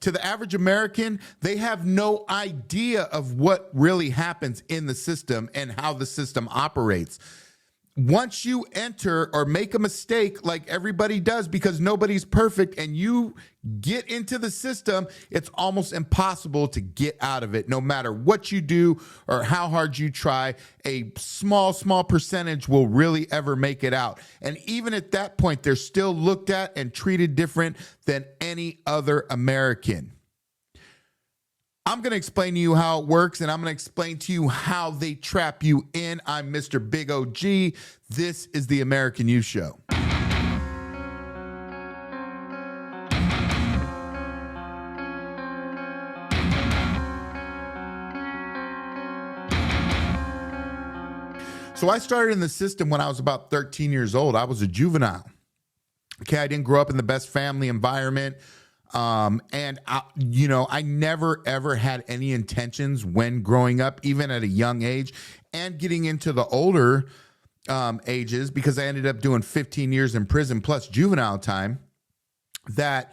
To the average American, they have no idea of what really happens in the system and how the system operates. Once you enter or make a mistake like everybody does, because nobody's perfect, and you get into the system, it's almost impossible to get out of it. No matter what you do or how hard you try, a small percentage will really ever make it out. And even at that point, they're still looked at and treated different than any other American. I'm going to explain to you how it works, and I'm going to explain to you how they trap you in. I'm Mr. Big OG. This is the American Youth Show. So I started in the system when I was about 13 years old. I was a juvenile. Okay, I didn't grow up in the best family environment. I never, ever had any intentions when growing up, even at a young age and getting into the older ages, because I ended up doing 15 years in prison plus juvenile time, that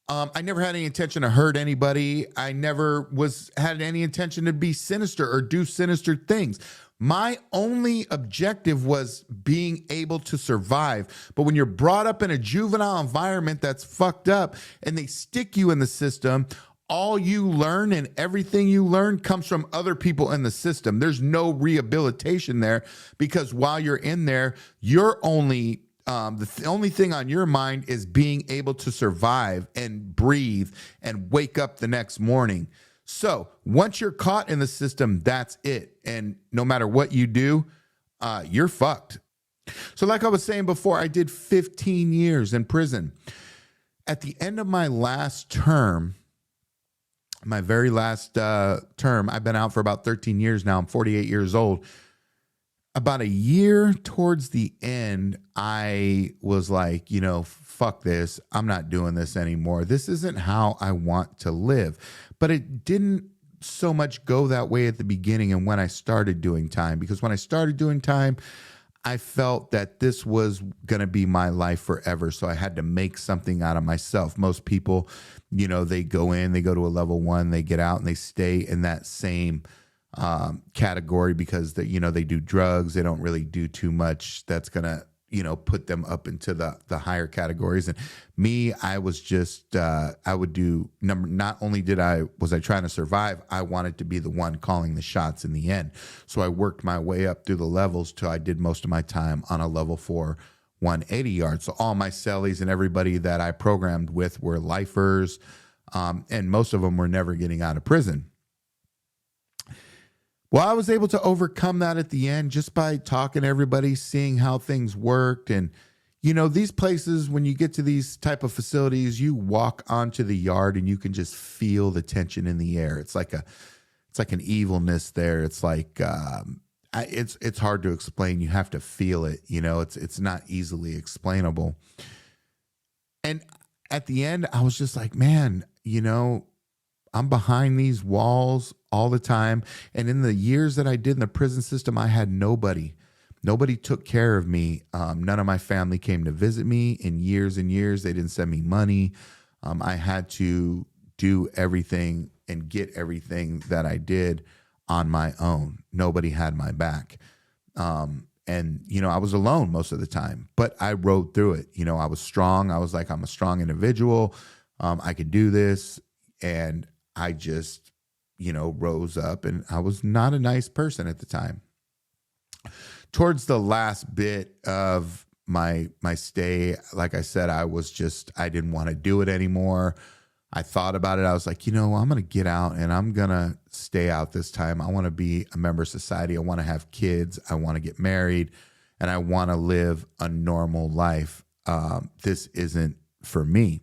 I never had any intention to hurt anybody. I never had any intention to be sinister or do sinister things. My only objective was being able to survive. But when you're brought up in a juvenile environment that's fucked up and they stick you in the system, all you learn and everything you learn comes from other people in the system. There's no rehabilitation there, because while you're in there, you're only the only thing on your mind is being able to survive and breathe and wake up the next morning. So once you're caught in the system, that's it. And no matter what you do, you're fucked. So like I was saying before, I did 15 years in prison. At the end of my last term, my very last term, I've been out for about 13 years now. I'm 48 years old. About a year towards the end, I was like, fuck this. I'm not doing this anymore. This isn't how I want to live. But it didn't so much go that way at the beginning and when I started doing time, because when I started doing time, I felt that this was going to be my life forever. So I had to make something out of myself. Most people, they go in, they go to a level 1, they get out and they stay in that same category because they do drugs. They don't really do too much that's going to, put them up into the higher categories. And me, I was just, I would do not only was I trying to survive, I wanted to be the one calling the shots in the end. So I worked my way up through the levels till I did most of my time on a level 4, 180 yards. So all my cellies and everybody that I programmed with were lifers. And most of them were never getting out of prison. Well, I was able to overcome that at the end just by talking to everybody, seeing how things worked. And, these places, when you get to these type of facilities, you walk onto the yard and you can just feel the tension in the air. It's like an evilness there. It's like, it's hard to explain. You have to feel it. It's not easily explainable. And at the end, I was just like, man, I'm behind these walls all the time. And in the years that I did in the prison system, I had nobody. Nobody took care of me. None of my family came to visit me in years and years. They didn't send me money. I had to do everything and get everything that I did on my own. Nobody had my back. And I was alone most of the time, but I rode through it. I was strong. I was like, I'm a strong individual. I could do this. And I just, rose up, and I was not a nice person at the time. Towards the last bit of my stay, like I said, I didn't want to do it anymore. I thought about it. I was like, I'm going to get out and I'm going to stay out this time. I want to be a member of society. I want to have kids. I want to get married, and I want to live a normal life. This isn't for me.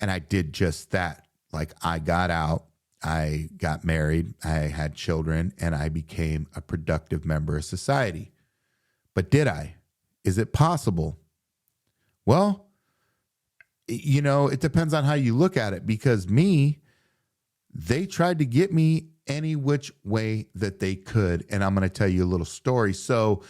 And I did just that. Like, I got out, I got married, I had children, and I became a productive member of society. But did I? Is it possible? Well, it depends on how you look at it, because they tried to get me any which way that they could. And I'm going to tell you a little story. So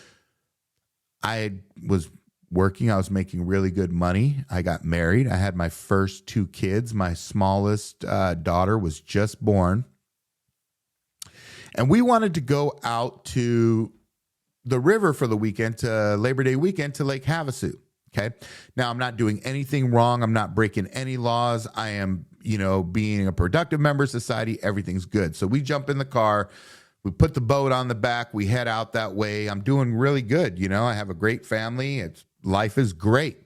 I was working. I was making really good money. I got married. I had my first 2 kids. My smallest daughter was just born. And we wanted to go out to the river for the weekend, to Labor Day weekend, to Lake Havasu. Okay. Now, I'm not doing anything wrong. I'm not breaking any laws. I am, being a productive member of society. Everything's good. So we jump in the car. We put the boat on the back. We head out that way. I'm doing really good. I have a great family. Life is great.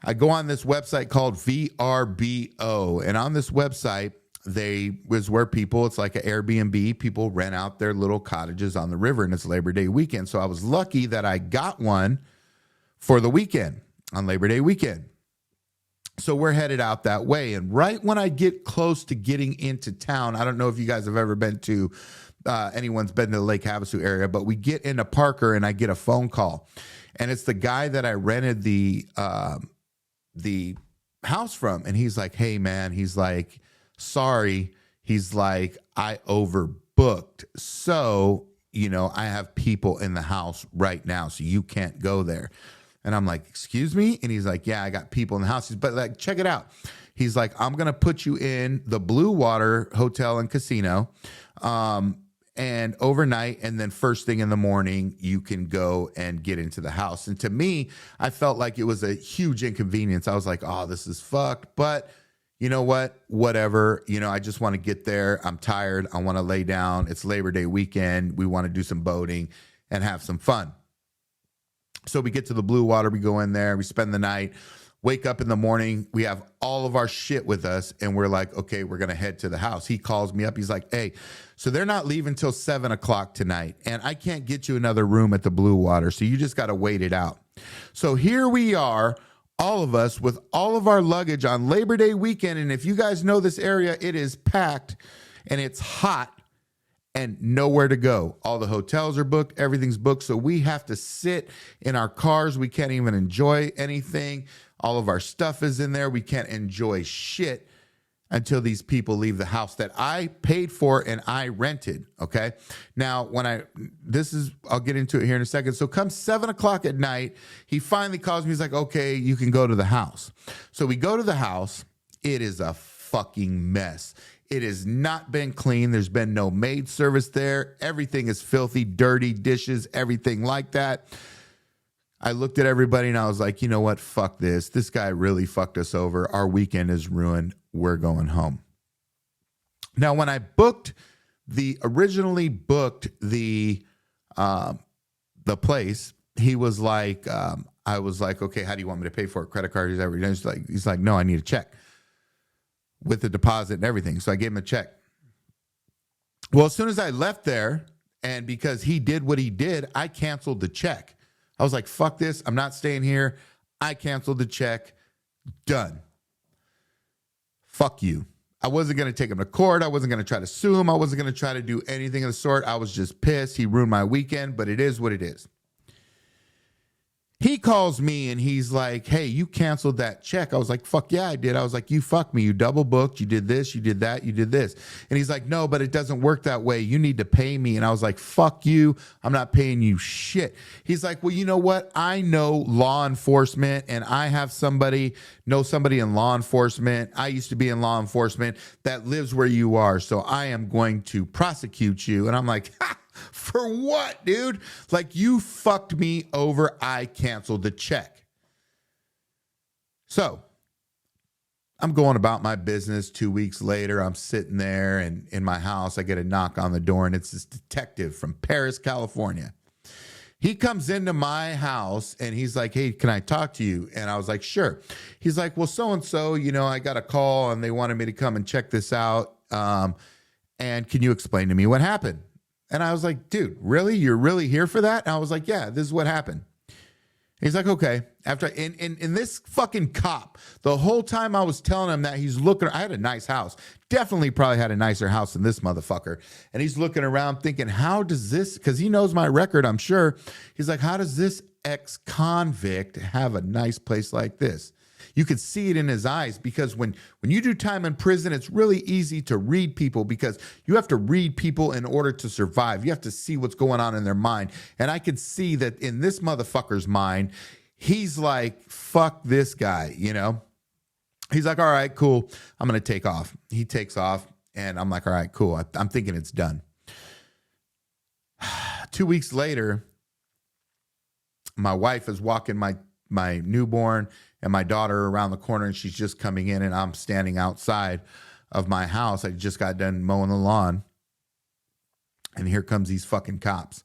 I go on this website called VRBO. And on this website, it's like an Airbnb. People rent out their little cottages on the river, and it's Labor Day weekend. So I was lucky that I got one for the weekend, on Labor Day weekend. So we're headed out that way. And right when I get close to getting into town, I don't know if you guys have ever been to, anyone's been to the Lake Havasu area, but we get into Parker and I get a phone call. And it's the guy that I rented the house from. And he's like, hey, man, he's like, sorry. He's like, I overbooked. So, I have people in the house right now, so you can't go there. And I'm like, excuse me? And he's like, yeah, I got people in the house. But like, check it out. He's like, I'm going to put you in the Blue Water Hotel and Casino and overnight. And then first thing in the morning, you can go and get into the house. And to me, I felt like it was a huge inconvenience. I was like, oh, this is fucked. But you know what? Whatever. I just want to get there. I'm tired. I want to lay down. It's Labor Day weekend. We want to do some boating and have some fun. So we get to the Blue Water, we go in there, we spend the night, wake up in the morning, we have all of our shit with us, and we're like, okay, we're going to head to the house. He calls me up, he's like, hey, so they're not leaving till 7 o'clock tonight, and I can't get you another room at the Blue Water, so you just got to wait it out. So here we are, all of us, with all of our luggage on Labor Day weekend, and if you guys know this area, it is packed, and it's hot, and nowhere to go. All the hotels are booked. Everything's booked. So we have to sit in our cars. We can't even enjoy anything. All of our stuff is in there. We can't enjoy shit until these people leave the house that I paid for and I rented. Okay. Now, I'll get into it here in a second. So come 7 o'clock at night, he finally calls me. He's like, okay, you can go to the house. So we go to the house. It is a fucking mess. It has not been clean. There's been no maid service there. Everything is filthy, dirty, dishes, everything like that. I looked at everybody and I was like, you know what? Fuck this. This guy really fucked us over. Our weekend is ruined. We're going home. Now, when I originally booked the place, he was like, I was like, okay, how do you want me to pay for it? Credit card? He's like, no, I need a check with the deposit and everything. So I gave him a check. Well, as soon as I left there, and because he did what he did, I canceled the check. I was like, fuck this. I'm not staying here. I canceled the check. Done. Fuck you. I wasn't going to take him to court. I wasn't going to try to sue him. I wasn't going to try to do anything of the sort. I was just pissed. He ruined my weekend, but it is what it is. He calls me and he's like, hey, you canceled that check. I was like, fuck yeah, I did. I was like, you fucked me. You double booked. You did this. You did that. You did this. And he's like, no, but it doesn't work that way. You need to pay me. And I was like, fuck you. I'm not paying you shit. He's like, well, you know what? I know law enforcement and I have somebody in law enforcement. I used to be in law enforcement that lives where you are. So I am going to prosecute you. And I'm like, ha! For what, dude? Like, you fucked me over. I canceled the check. So I'm going about my business. 2 weeks later, I'm sitting there and in my house, I get a knock on the door and it's this detective from Paris, California. He comes into my house and he's like, hey, can I talk to you? And I was like, sure. He's like, well, so-and-so, I got a call and they wanted me to come and check this out. And can you explain to me what happened? And I was like, dude, really? You're really here for that? And I was like, yeah, this is what happened. He's like, okay. After in this fucking cop, the whole time I was telling him that he's looking, I had a nice house. Definitely probably had a nicer house than this motherfucker. And he's looking around thinking, how does this, because he knows my record, I'm sure. He's like, how does this ex-convict have a nice place like this? You could see it in his eyes, because when you do time in prison, it's really easy to read people, because you have to read people in order to survive. You have to see what's going on in their mind. And I could see that in this motherfucker's mind, he's like, fuck this guy, you know? He's like, all right, cool. I'm going to take off. He takes off, and I'm like, all right, cool. I'm thinking it's done. 2 weeks later, my wife is walking my newborn and my daughter around the corner, and she's just coming in, and I'm standing outside of my house. I just got done mowing the lawn, and here comes these fucking cops.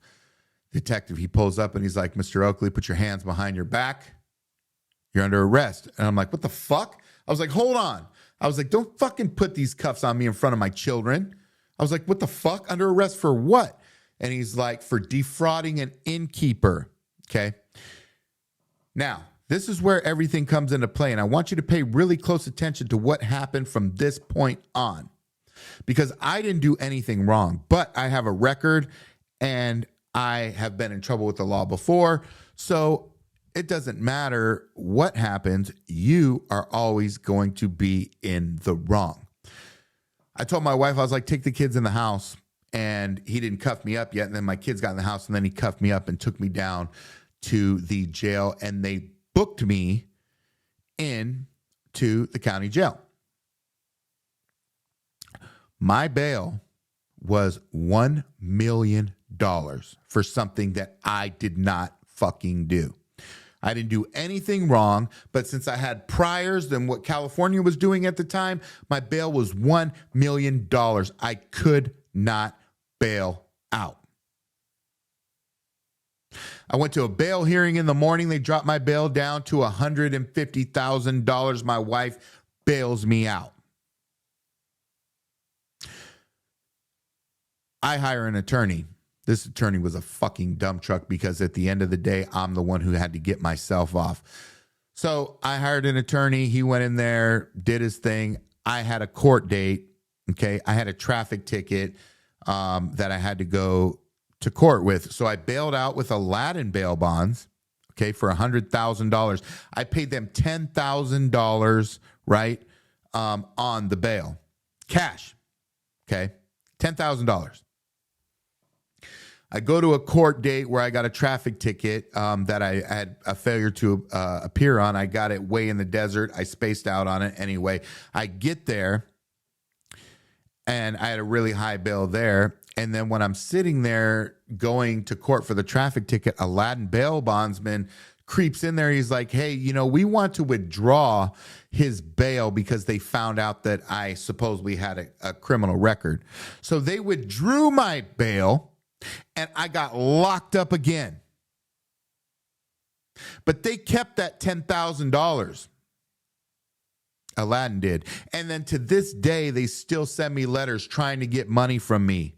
Detective, he pulls up, and he's like, Mr. Oakley, put your hands behind your back. You're under arrest. And I'm like, what the fuck? I was like, hold on. I was like, don't fucking put these cuffs on me in front of my children. I was like, what the fuck? Under arrest for what? And he's like, for defrauding an innkeeper. Okay. Now, this is where everything comes into play. And I want you to pay really close attention to what happened from this point on, because I didn't do anything wrong, but I have a record and I have been in trouble with the law before. So it doesn't matter what happens. You are always going to be in the wrong. I told my wife, I was like, take the kids in the house. And he didn't cuff me up yet. And then my kids got in the house, and then he cuffed me up and took me down to the jail. And they booked me in to the county jail. My bail was $1 million for something that I did not fucking do. I didn't do anything wrong, but since I had priors than what California was doing at the time, my bail was $1 million. I could not bail out. I went to a bail hearing in the morning. They dropped my bail down to $150,000. My wife bails me out. I hire an attorney. This attorney was a fucking dump truck, because at the end of the day, I'm the one who had to get myself off. So I hired an attorney. He went in there, did his thing. I had a court date. Okay. I had a traffic ticket that I had to go to court with. So I bailed out with Aladdin bail bonds, okay, for $100,000. I paid them $10,000, right, on the bail. Cash, okay, $10,000. I go to a court date where I got a traffic ticket that I had a failure to appear on. I got it way in the desert. I spaced out on it anyway. I get there, and I had a really high bail there. And then when I'm sitting there going to court for the traffic ticket, Aladdin bail bondsman creeps in there. He's like, hey, you know, we want to withdraw his bail because they found out that I supposedly had a criminal record. So they withdrew my bail, and I got locked up again. But they kept that $10,000. Aladdin did. And then to this day, they still send me letters trying to get money from me,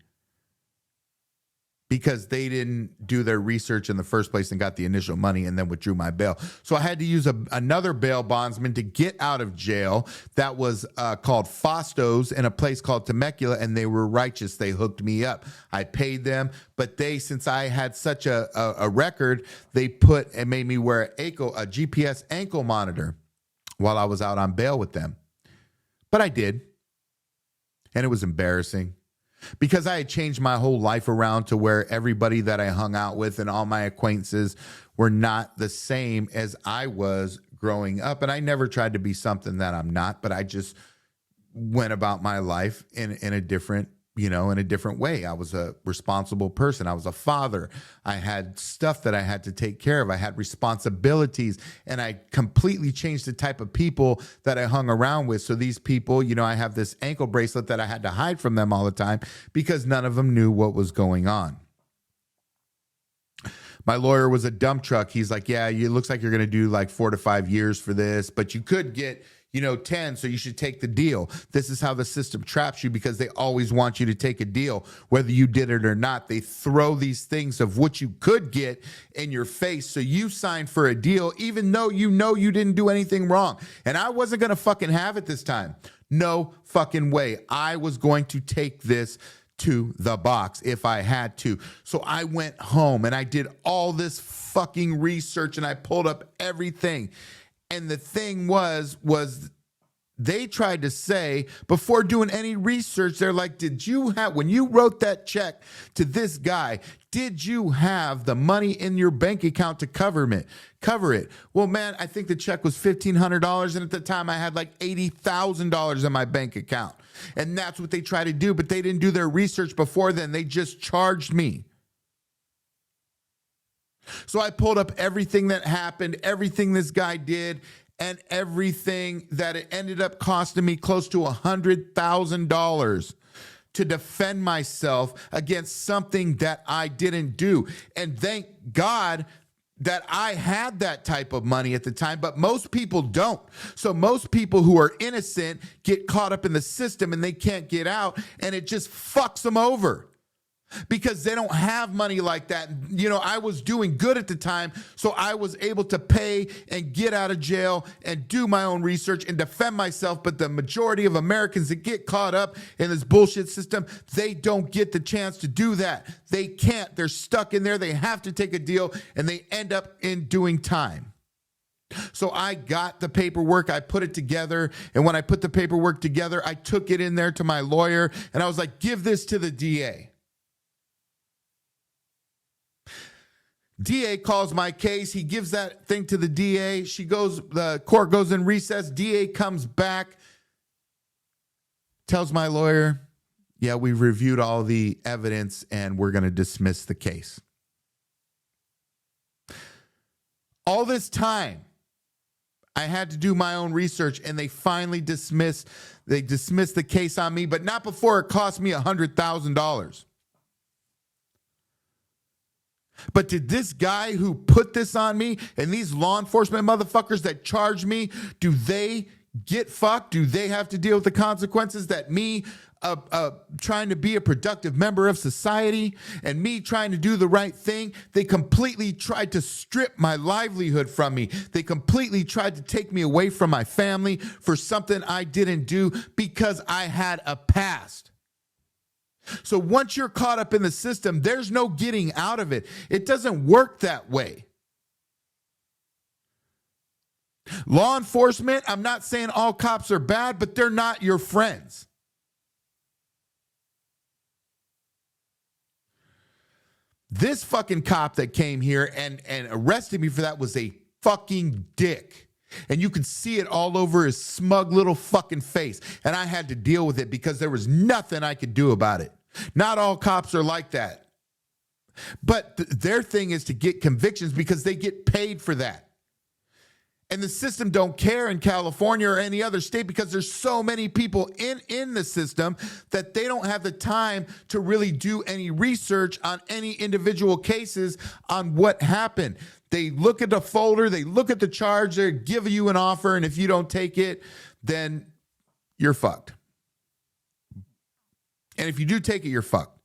because they didn't do their research in the first place and got the initial money and then withdrew my bail. So I had to use another bail bondsman to get out of jail. That was called Fosto's in a place called Temecula, and they were righteous. They hooked me up. I paid them, but they, since I had such a record, they put and made me wear a GPS ankle monitor while I was out on bail with them. But I did, and it was embarrassing, because I had changed my whole life around to where everybody that I hung out with and all my acquaintances were not the same as I was growing up. And I never tried to be something that I'm not, but I just went about my life in a different, in a different way. I was a responsible person. I was a father. I had stuff that I had to take care of. I had responsibilities, and I completely changed the type of people that I hung around with. So these people, I have this ankle bracelet that I had to hide from them all the time because none of them knew what was going on. My lawyer was a dump truck. He's like, yeah, it looks like you're going to do like 4 to 5 years for this, but you could get 10, so you should take the deal. This is how the system traps you, because they always want you to take a deal, whether you did it or not. They throw these things of what you could get in your face, so you sign for a deal, even though you know you didn't do anything wrong. And I wasn't going to fucking have it this time. No fucking way. I was going to take this to the box if I had to. So I went home and I did all this fucking research, and I pulled up everything. And the thing was they tried to say, before doing any research, they're like, when you wrote that check to this guy, did you have the money in your bank account to cover it? Well, man, I think the check was $1,500. And at the time I had like $80,000 in my bank account. And that's what they tried to do. But they didn't do their research before then. They just charged me. So I pulled up everything that happened, everything this guy did, and everything that it ended up costing me close to $100,000 to defend myself against something that I didn't do. And thank God that I had that type of money at the time, but most people don't. So most people who are innocent get caught up in the system and they can't get out, and it just fucks them over. Because they don't have money like that. You know, I was doing good at the time, so I was able to pay and get out of jail and do my own research and defend myself. But the majority of Americans that get caught up in this bullshit system, they don't get the chance to do that. They can't. They're stuck in there. They have to take a deal, and they end up in doing time. So I got the paperwork, I put it together, and when I put the paperwork together, I took it in there to my lawyer, and I was like, give this to the DA. DA calls my case. He gives that thing to the DA. The court goes in recess. DA comes back, tells my lawyer, yeah, we've reviewed all the evidence and we're going to dismiss the case. All this time, I had to do my own research, and they finally dismissed the case on me, but not before it cost me $100,000. But did this guy who put this on me and these law enforcement motherfuckers that charge me, do they get fucked? Do they have to deal with the consequences that me trying to be a productive member of society and me trying to do the right thing? They completely tried to strip my livelihood from me. They completely tried to take me away from my family for something I didn't do because I had a past. So once you're caught up in the system, there's no getting out of it. It doesn't work that way. Law enforcement, I'm not saying all cops are bad, but they're not your friends. This fucking cop that came here and arrested me for that was a fucking dick. And you could see it all over his smug little fucking face. And I had to deal with it because there was nothing I could do about it. Not all cops are like that. But their thing is to get convictions because they get paid for that. And the system don't care in California or any other state because there's so many people in the system that they don't have the time to really do any research on any individual cases on what happened. They look at the folder, they look at the charge, they give you an offer, and if you don't take it, then you're fucked. And if you do take it, you're fucked.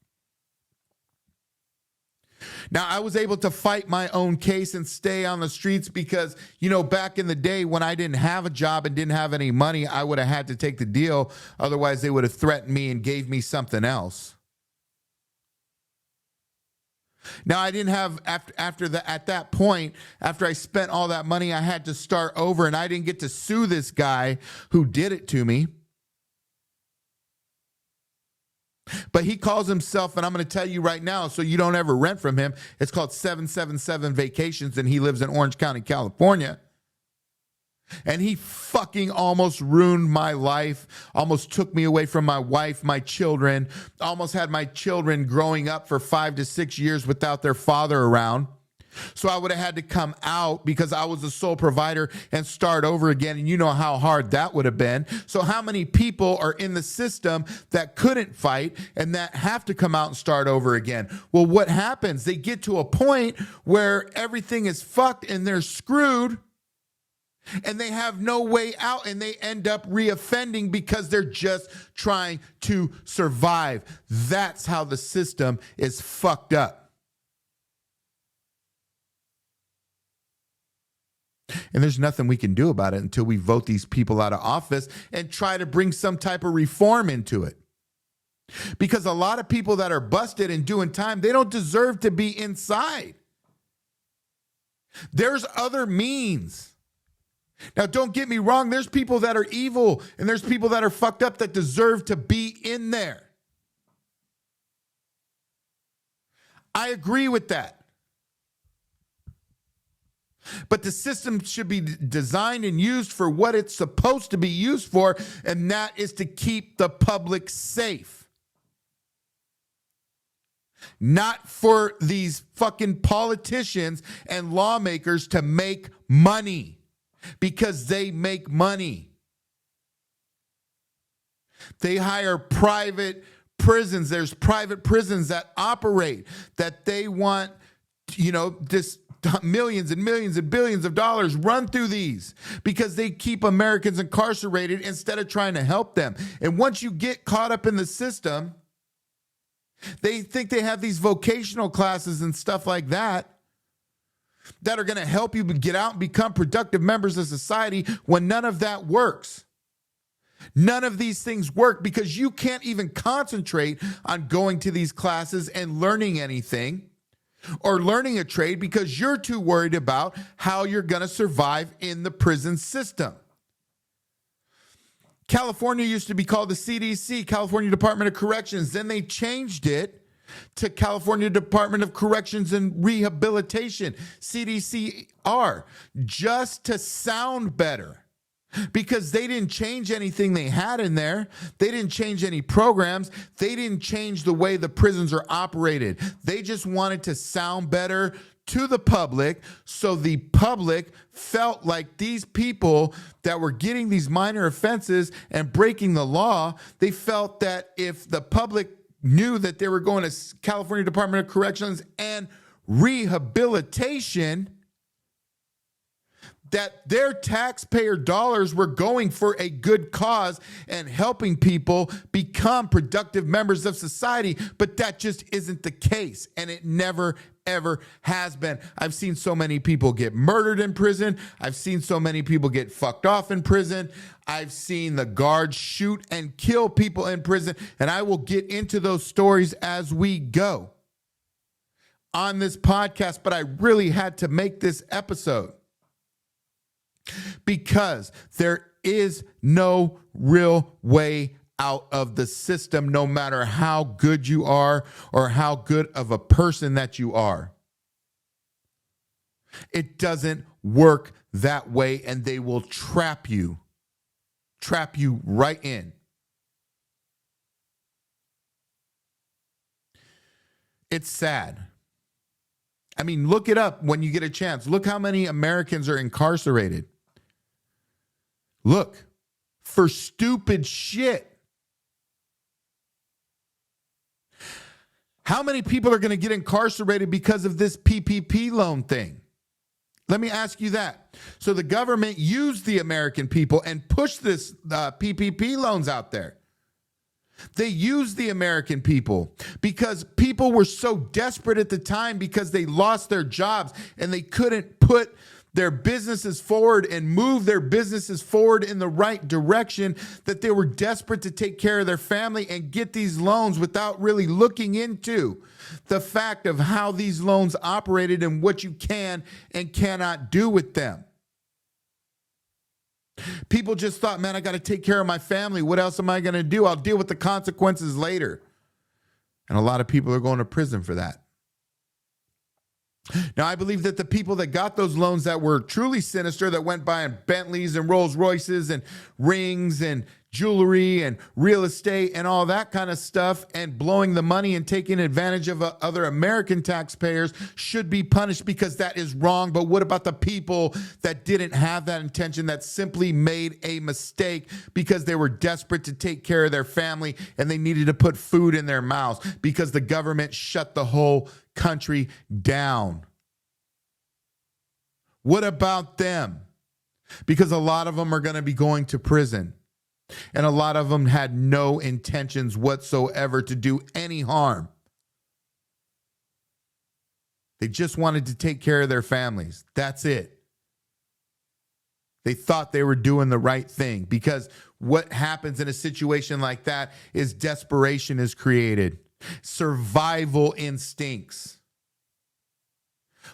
Now, I was able to fight my own case and stay on the streets because, you know, back in the day when I didn't have a job and didn't have any money, I would have had to take the deal. Otherwise, they would have threatened me and gave me something else. Now, I didn't have, at that point, after I spent all that money, I had to start over, and I didn't get to sue this guy who did it to me. But he calls himself, and I'm going to tell you right now so you don't ever rent from him, it's called 777 Vacations, and he lives in Orange County, California. And he fucking almost ruined my life, almost took me away from my wife, my children, almost had my children growing up for 5 to 6 years without their father around. So I would have had to come out because I was the sole provider and start over again. And you know how hard that would have been. So how many people are in the system that couldn't fight and that have to come out and start over again? Well, what happens? They get to a point where everything is fucked and they're screwed and they have no way out, and they end up reoffending because they're just trying to survive. That's how the system is fucked up. And there's nothing we can do about it until we vote these people out of office and try to bring some type of reform into it. Because a lot of people that are busted and doing time, they don't deserve to be inside. There's other means. Now, don't get me wrong. There's people that are evil and there's people that are fucked up that deserve to be in there. I agree with that. But the system should be designed and used for what it's supposed to be used for, and that is to keep the public safe. Not for these fucking politicians and lawmakers to make money. Because they make money. They hire private prisons. There's private prisons that operate, that they want, this millions and millions and billions of dollars run through these because they keep Americans incarcerated instead of trying to help them. And once you get caught up in the system, they think they have these vocational classes and stuff like that are going to help you get out and become productive members of society, when none of that works. None of these things work because you can't even concentrate on going to these classes and learning anything or learning a trade because you're too worried about how you're going to survive in the prison system. California used to be called the CDC, California Department of Corrections. Then they changed it to California Department of Corrections and Rehabilitation, CDCR, just to sound better. Because they didn't change anything they had in there. They didn't change any programs. They didn't change the way the prisons are operated. They just wanted to sound better to the public, so the public felt like these people that were getting these minor offenses and breaking the law, they felt that if the public knew that they were going to California Department of Corrections and Rehabilitation, that their taxpayer dollars were going for a good cause and helping people become productive members of society. But that just isn't the case. And it never, ever has been. I've seen so many people get murdered in prison. I've seen so many people get fucked off in prison. I've seen the guards shoot and kill people in prison. And I will get into those stories as we go on this podcast. But I really had to make this episode, because there is no real way out of the system, no matter how good you are or how good of a person that you are. It doesn't work that way, and they will trap you right in. It's sad. I mean, look it up when you get a chance. Look how many Americans are incarcerated. Look, for stupid shit. How many people are going to get incarcerated because of this PPP loan thing? Let me ask you that. So the government used the American people and pushed this PPP loans out there. They used the American people because people were so desperate at the time because they lost their jobs and they couldn't put their businesses forward and move their businesses forward in the right direction, that they were desperate to take care of their family and get these loans without really looking into the fact of how these loans operated and what you can and cannot do with them. People just thought, man, I got to take care of my family. What else am I going to do? I'll deal with the consequences later. And a lot of people are going to prison for that. Now, I believe that the people that got those loans that were truly sinister, that went buying Bentleys and Rolls Royces and rings and jewelry and real estate and all that kind of stuff and blowing the money and taking advantage of other American taxpayers should be punished, because that is wrong. But what about the people that didn't have that intention, that simply made a mistake because they were desperate to take care of their family and they needed to put food in their mouths because the government shut the whole country down? What about them? Because a lot of them are going to be going to prison. And a lot of them had no intentions whatsoever to do any harm. They just wanted to take care of their families. That's it. They thought they were doing the right thing, because what happens in a situation like that is desperation is created. Survival instincts.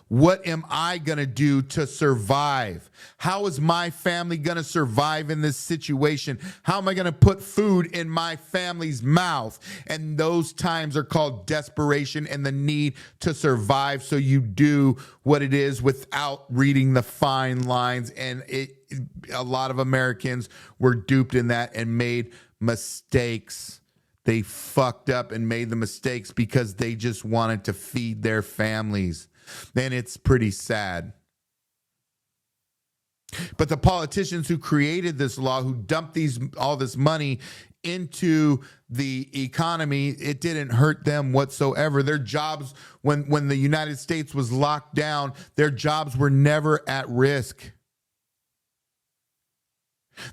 What am I going to do to survive? How is my family going to survive in this situation? How am I going to put food in my family's mouth? And those times are called desperation and the need to survive. So you do what it is without reading the fine lines. And a lot of Americans were duped in that and made mistakes. They fucked up and made the mistakes because they just wanted to feed their families. And it's pretty sad. But the politicians who created this law, who dumped all this money into the economy, it didn't hurt them whatsoever. Their jobs, when the United States was locked down, their jobs were never at risk.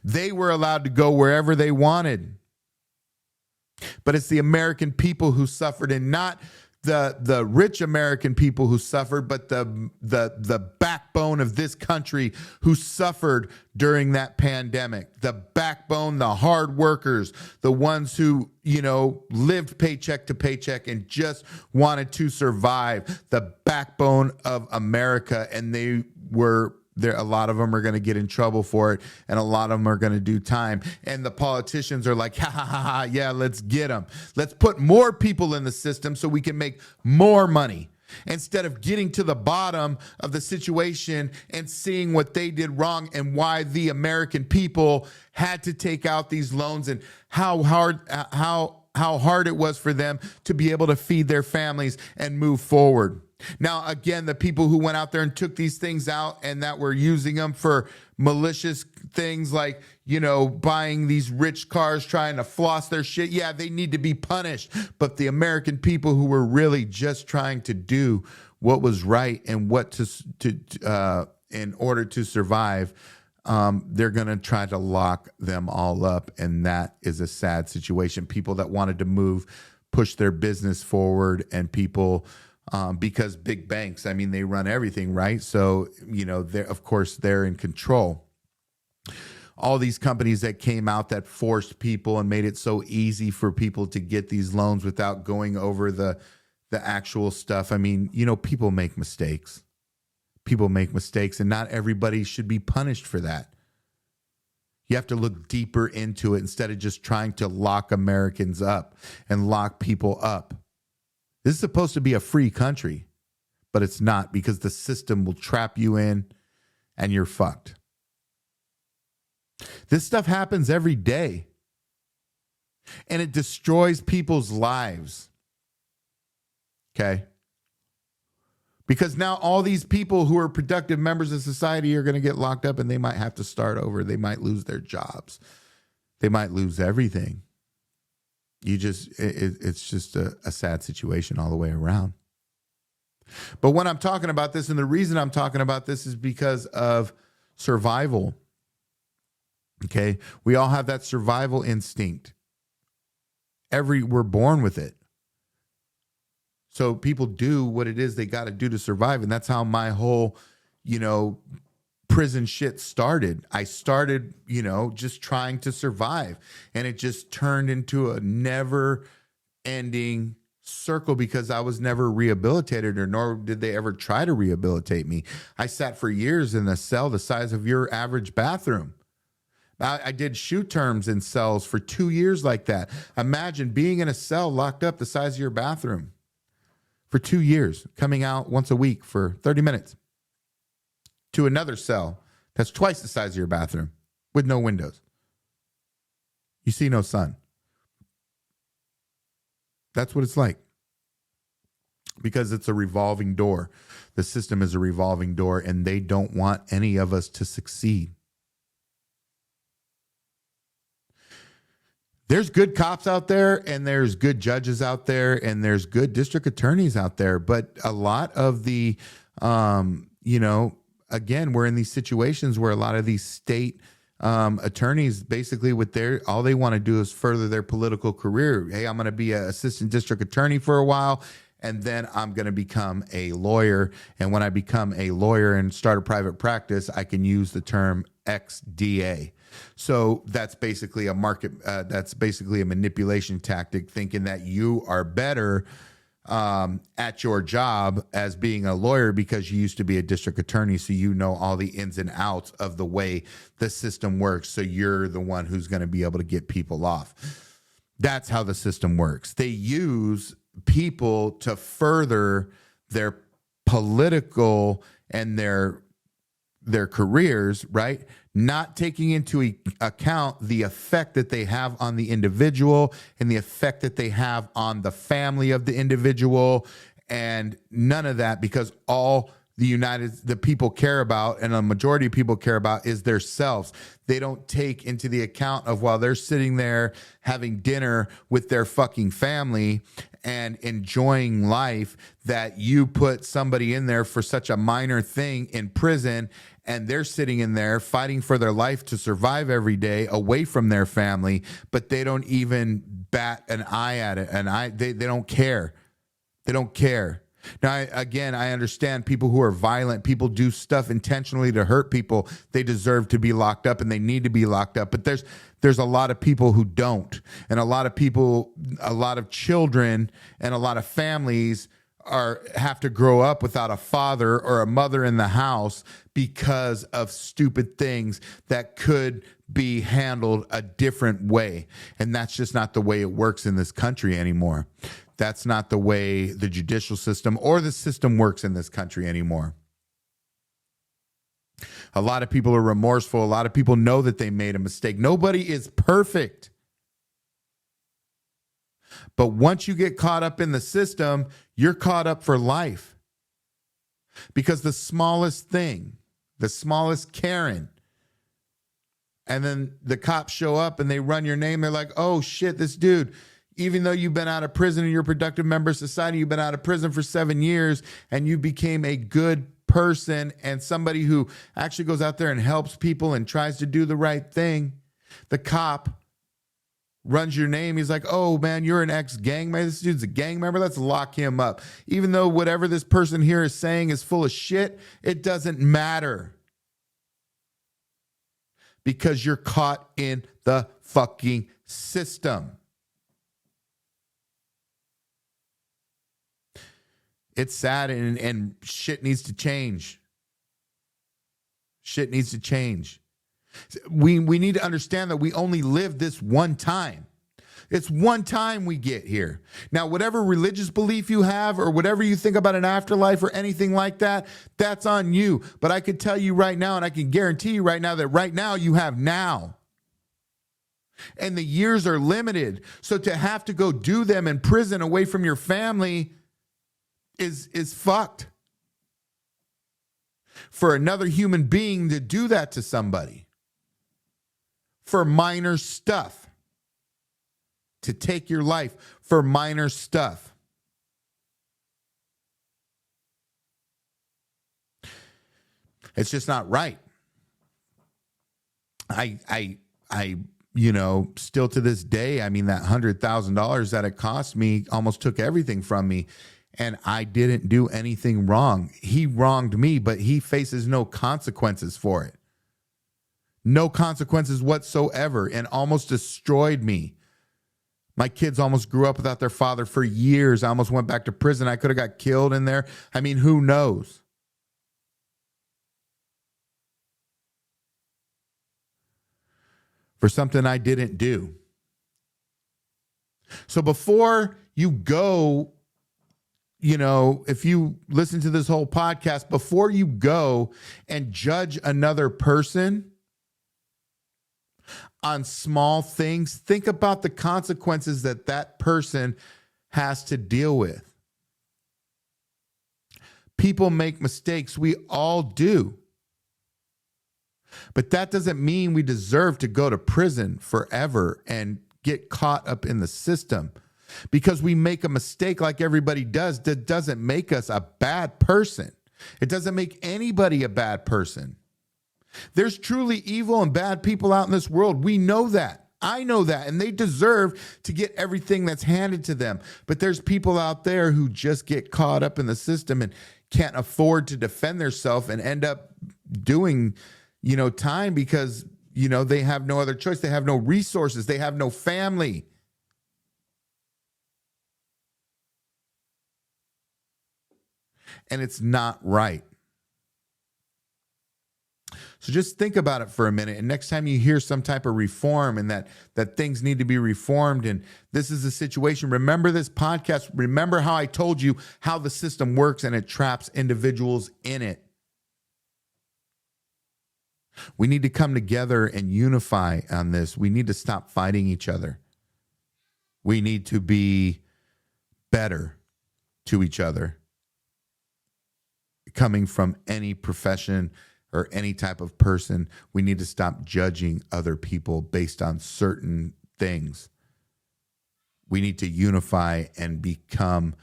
They were allowed to go wherever they wanted. But it's the American people who suffered, and not the rich American people who suffered, but the backbone of this country who suffered during that pandemic. The backbone, the hard workers, the ones who, lived paycheck to paycheck and just wanted to survive. The backbone of America, and they were there. A lot of them are going to get in trouble for it, and a lot of them are going to do time. And the politicians are like, ha, ha, ha, ha, yeah, let's get them. Let's put more people in the system so we can make more money, instead of getting to the bottom of the situation and seeing what they did wrong and why the American people had to take out these loans, and how hard it was for them to be able to feed their families and move forward. Now, again, the people who went out there and took these things out and that were using them for malicious things like, buying these rich cars, trying to floss their shit. Yeah, they need to be punished. But the American people who were really just trying to do what was right and what in order to survive, they're going to try to lock them all up. And that is a sad situation. People that wanted to move, push their business forward, and people... because big banks, they run everything, right? So, they're in control. All these companies that came out that forced people and made it so easy for people to get these loans without going over the actual stuff. People make mistakes. People make mistakes, and not everybody should be punished for that. You have to look deeper into it instead of just trying to lock Americans up and lock people up. This is supposed to be a free country, but it's not, because the system will trap you in and you're fucked. This stuff happens every day, and it destroys people's lives. Okay? Because now all these people who are productive members of society are going to get locked up, and they might have to start over. They might lose their jobs. They might lose everything. It's just a sad situation all the way around. But when I'm talking about this, and the reason I'm talking about this is because of survival. Okay. We all have that survival instinct. We're born with it. So people do what it is they got to do to survive. And that's how my whole, prison shit started. I started, just trying to survive, and it just turned into a never ending circle because I was never rehabilitated, nor did they ever try to rehabilitate me. I sat for years in a cell the size of your average bathroom. I did shoot terms in cells for 2 years like that. Imagine being in a cell locked up the size of your bathroom for 2 years, coming out once a week for 30 minutes. To another cell that's twice the size of your bathroom with no windows. You see no sun. That's what it's like. Because it's a revolving door. The system is a revolving door, and they don't want any of us to succeed. There's good cops out there, and there's good judges out there, and there's good district attorneys out there. But a lot of the, again, we're in these situations where a lot of these state attorneys, basically all they want to do is further their political career. Hey, I'm going to be an assistant district attorney for a while, and then I'm going to become a lawyer. And when I become a lawyer and start a private practice, I can use the term XDA. So that's basically a manipulation tactic, thinking that you are better at your job as being a lawyer because you used to be a district attorney, so you know all the ins and outs of the way the system works, so you're the one who's going to be able to get people off. That's how the system works. They use people to further their political and their careers, right? Not taking into account the effect that they have on the individual and the effect that they have on the family of the individual, and none of that, because all the people care about, and a majority of people care about, is their selves. They don't take into the account of, while they're sitting there having dinner with their fucking family and enjoying life, that you put somebody in there for such a minor thing in prison, and they're sitting in there fighting for their life to survive every day away from their family, but they don't even bat an eye at it. And they don't care. They don't care. Now, I understand people who are violent, people do stuff intentionally to hurt people. They deserve to be locked up and they need to be locked up. But there's a lot of people who don't. And a lot of people, a lot of children and a lot of families have to grow up without a father or a mother in the house because of stupid things that could be handled a different way. And that's just not the way it works in this country anymore. That's not the way the judicial system or the system works in this country anymore. A lot of people are remorseful. A lot of people know that they made a mistake. Nobody is perfect. But once you get caught up in the system, you're caught up for life. Because the smallest thing, the smallest Karen, and then the cops show up and they run your name, they're like, oh shit, this dude, even though you've been out of prison and you're a productive member of society, you've been out of prison for 7 years and you became a good person and somebody who actually goes out there and helps people and tries to do the right thing, the cop runs your name. He's like, oh man, you're an ex-gang member. This dude's a gang member. Let's lock him up. Even though whatever this person here is saying is full of shit, it doesn't matter. Because you're caught in the fucking system. It's sad and shit needs to change. Shit needs to change. We need to understand that we only live this one time. It's one time we get here. Now, whatever religious belief you have or whatever you think about an afterlife or anything like that, that's on you. But I can tell you right now, and I can guarantee you right now, that right now you have now. And the years are limited. So to have to go do them in prison away from your family is fucked. For another human being to do that to somebody. For minor stuff. To take your life for minor stuff. It's just not right. I still to this day, I mean, that $100,000 that it cost me almost took everything from me. And I didn't do anything wrong. He wronged me, but he faces no consequences for it. No consequences whatsoever, and almost destroyed me. My kids almost grew up without their father for years. I almost went back to prison. I could have got killed in there. I mean, who knows? For something I didn't do. So before you go, if you listen to this whole podcast, before you go and judge another person on small things, think about the consequences that person has to deal with. People make mistakes. We all do. But that doesn't mean we deserve to go to prison forever and get caught up in the system. Because we make a mistake like everybody does, that doesn't make us a bad person. It doesn't make anybody a bad person. There's truly evil and bad people out in this world. We know that. I know that. And they deserve to get everything that's handed to them. But there's people out there who just get caught up in the system and can't afford to defend themselves and end up doing, time because, they have no other choice. They have no resources. They have no family. And it's not right. So just think about it for a minute. And next time you hear some type of reform and that things need to be reformed and this is the situation, remember this podcast. Remember how I told you how the system works and it traps individuals in it. We need to come together and unify on this. We need to stop fighting each other. We need to be better to each other. Coming from any profession or any type of person, we need to stop judging other people based on certain things. We need to unify and become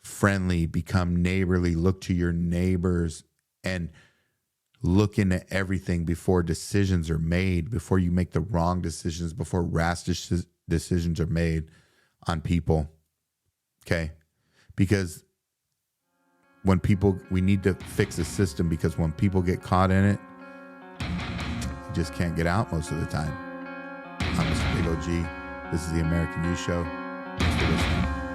friendly, become neighborly, look to your neighbors and look into everything before decisions are made, before you make the wrong decisions, before rash decisions are made on people. Okay? Because we need to fix the system because when people get caught in it, you just can't get out most of the time. I'm Mr. Big OG. This is the American News Show. Thanks for listening.